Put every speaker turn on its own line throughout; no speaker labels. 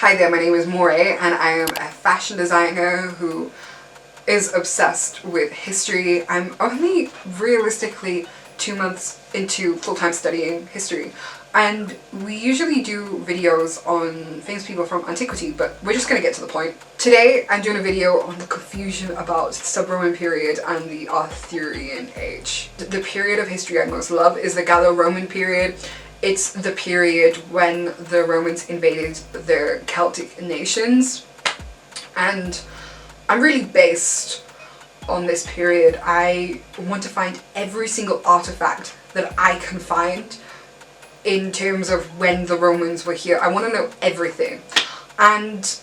Hi there, my name is Moray and I am a fashion designer who is obsessed with history. I'm only realistically 2 months into full-time studying history, and we usually do videos on famous people from antiquity, but we're just gonna get to the point. Today I'm doing a video on the confusion about the sub-Roman period and the Arthurian Age. The period of history I most love is the Gallo-Roman period. It's the period when the Romans invaded the Celtic nations, and I'm really based on this period. I want to find every single artifact that I can find in terms of when the Romans were here. I want to know everything, and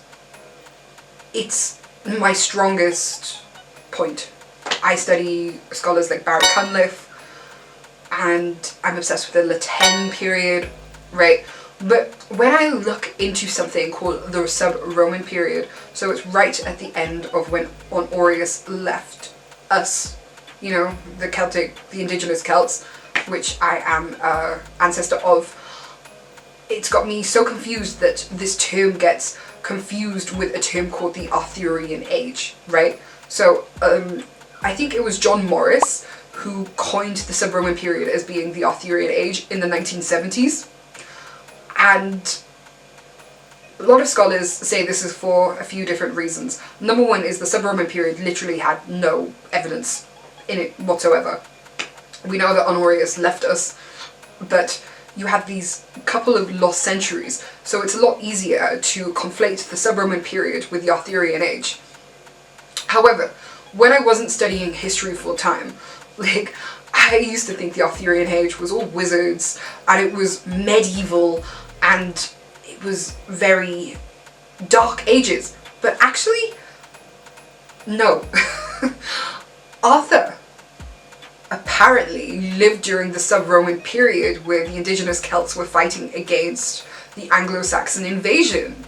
it's my strongest point. I study scholars like Barrett Cunliffe, and I'm obsessed with the Latin period, right? But when I look into something called the sub-Roman period, so it's right at the end of when Honorius left us, you know, the indigenous Celts, which I am an ancestor of, it's got me so confused that this term gets confused with a term called the Arthurian Age, right? So I think it was John Morris who coined the sub-Roman period as being the Arthurian Age in the 1970s. And a lot of scholars say this is for a few different reasons. Number one is the sub-Roman period literally had no evidence in it whatsoever. We know that Honorius left us, but you have these couple of lost centuries, so it's a lot easier to conflate the sub-Roman period with the Arthurian Age. However, when I wasn't studying history full time, like, I used to think the Arthurian Age was all wizards, and it was medieval, and it was very dark ages. But actually, no. Arthur apparently lived during the sub-Roman period where the indigenous Celts were fighting against the Anglo-Saxon invasion.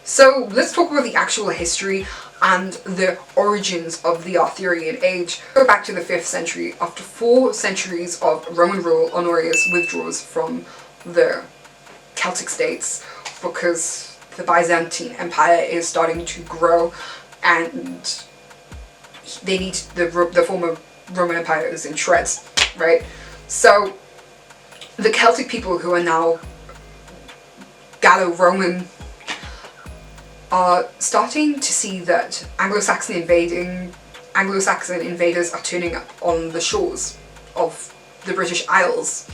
So let's talk about the actual history and the origins of the Arthurian Age. Go back to the 5th century. After 4 centuries of Roman rule, Honorius withdraws from the Celtic states because the Byzantine Empire is starting to grow and they need the former Roman Empire is in shreds, right? So the Celtic people, who are now Gallo-Roman, are starting to see that Anglo-Saxon invaders are turning up on the shores of the British Isles.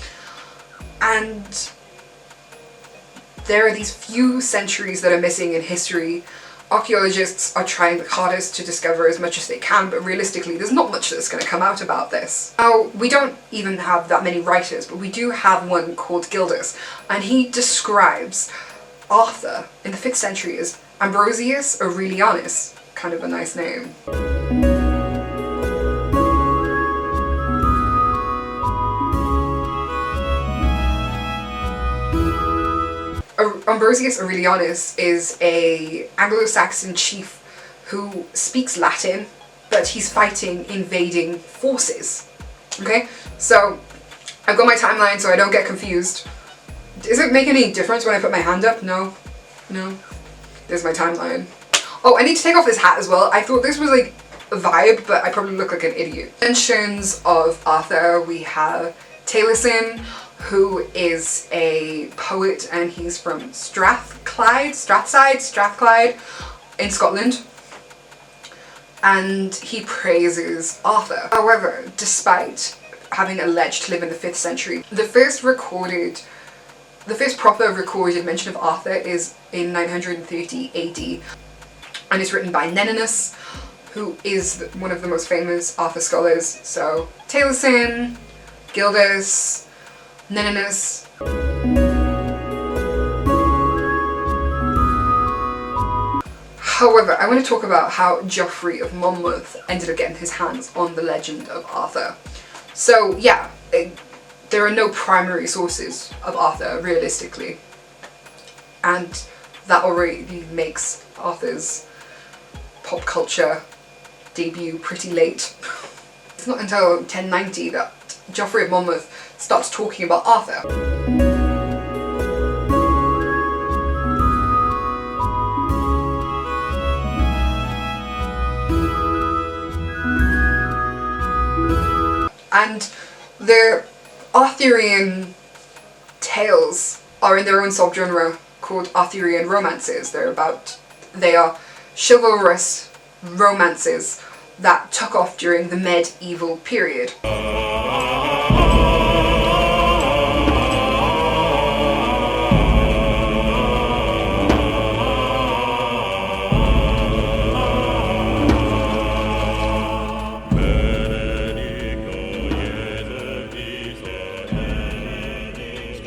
And there are these few centuries that are missing in history. Archaeologists are trying the hardest to discover as much as they can, but realistically there's not much that's going to come out about this. Now, we don't even have that many writers, but we do have one called Gildas, and he describes Arthur in the 5th century as Ambrosius Aurelianus, kind of a nice name. Ambrosius Aurelianus is an Anglo-Saxon chief who speaks Latin, but he's fighting invading forces. Okay, so I've got my timeline so I don't get confused. Does it make any difference when I put my hand up? No. There's my timeline. Oh, I need to take off this hat as well. I thought this was like a vibe, but I probably look like an idiot. Mentions of Arthur, we have Taliesin, who is a poet, and he's from Strathclyde in Scotland, and he praises Arthur. However, despite having alleged to live in the 5th century, the first proper recorded mention of Arthur is in 930 AD, and it's written by Neninus, who is one of the most famous Arthur scholars. So Taliesin, Gildas, Neninus. However, I want to talk about how Geoffrey of Monmouth ended up getting his hands on the legend of Arthur. So yeah, there are no primary sources of Arthur, realistically, and that already makes Arthur's pop culture debut pretty late. It's not until 1090 that Geoffrey of Monmouth starts talking about Arthur. And the Arthurian tales are in their own subgenre called Arthurian romances. They are chivalrous romances that took off during the medieval period.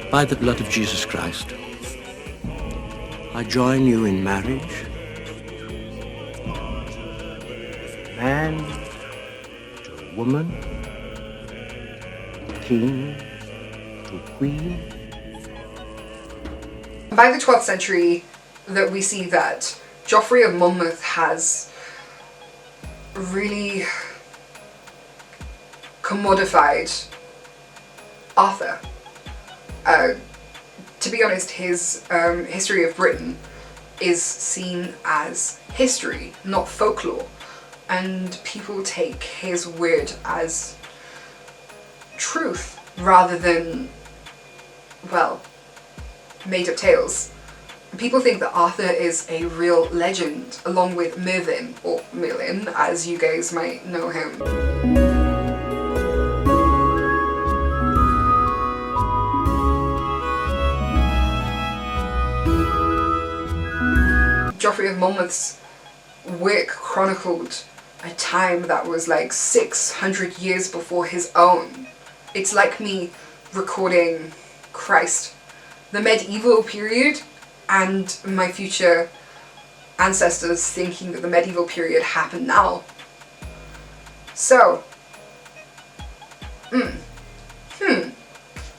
By the blood of Jesus Christ, I join you in marriage. Man to woman, king to queen.
By the 12th century, that we see that Geoffrey of Monmouth has really commodified Arthur. To be honest, his history of Britain is seen as history, not folklore, and people take his word as truth rather than, well, made up tales. People think that Arthur is a real legend, along with Merlin, or Merlin, as you guys might know him. Geoffrey of Monmouth's work chronicled a time that was like 600 years before his own. It's like me recording Christ, the medieval period, and my future ancestors thinking that the medieval period happened now. So,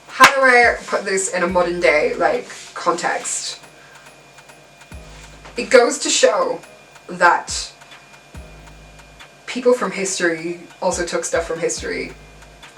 how do I put this in a modern day, like, context? It goes to show that people from history also took stuff from history.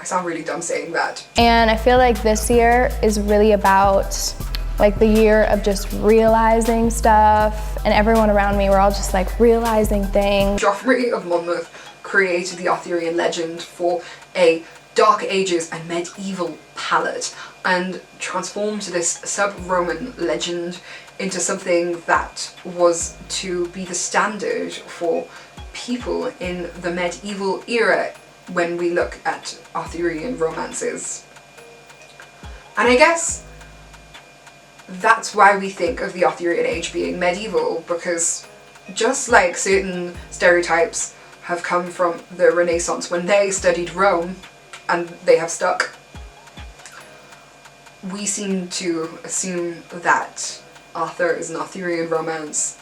I sound really dumb saying that.
And I feel like this year is really about like the year of just realizing stuff, and everyone around me, we're all just like realizing things.
Geoffrey of Monmouth created the Arthurian legend for a Dark Ages and medieval palette and transformed this sub-Roman legend into something that was to be the standard for people in the medieval era when we look at Arthurian romances. And I guess that's why we think of the Arthurian Age being medieval, because just like certain stereotypes have come from the Renaissance when they studied Rome, and they have stuck, we seem to assume that Arthur is an Arthurian romance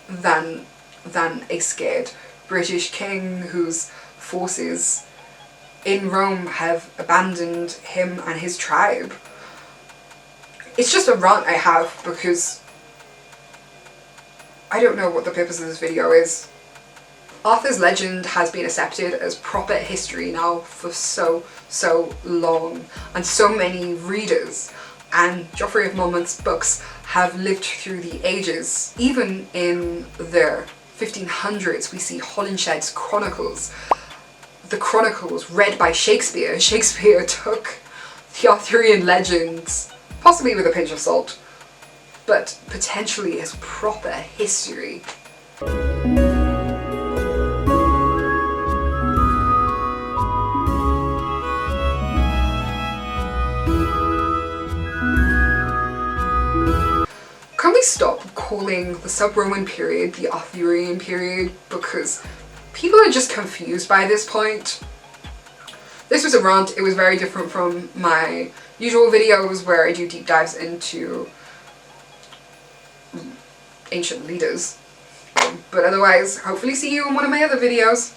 than a scared British king whose forces in Rome have abandoned him and his tribe. It's just a rant I have because I don't know what the purpose of this video is. Arthur's legend has been accepted as proper history now for so long, and so many readers, and Geoffrey of Monmouth's books have lived through the ages. Even in the 1500s we see Holinshed's Chronicles. The Chronicles read by Shakespeare. Shakespeare took the Arthurian legends, possibly with a pinch of salt, but potentially as proper history. Can we stop calling the sub-Roman period the Arthurian period, because people are just confused by this point. This was a rant. It was very different from my usual videos where I do deep dives into ancient leaders. But otherwise, hopefully see you in one of my other videos.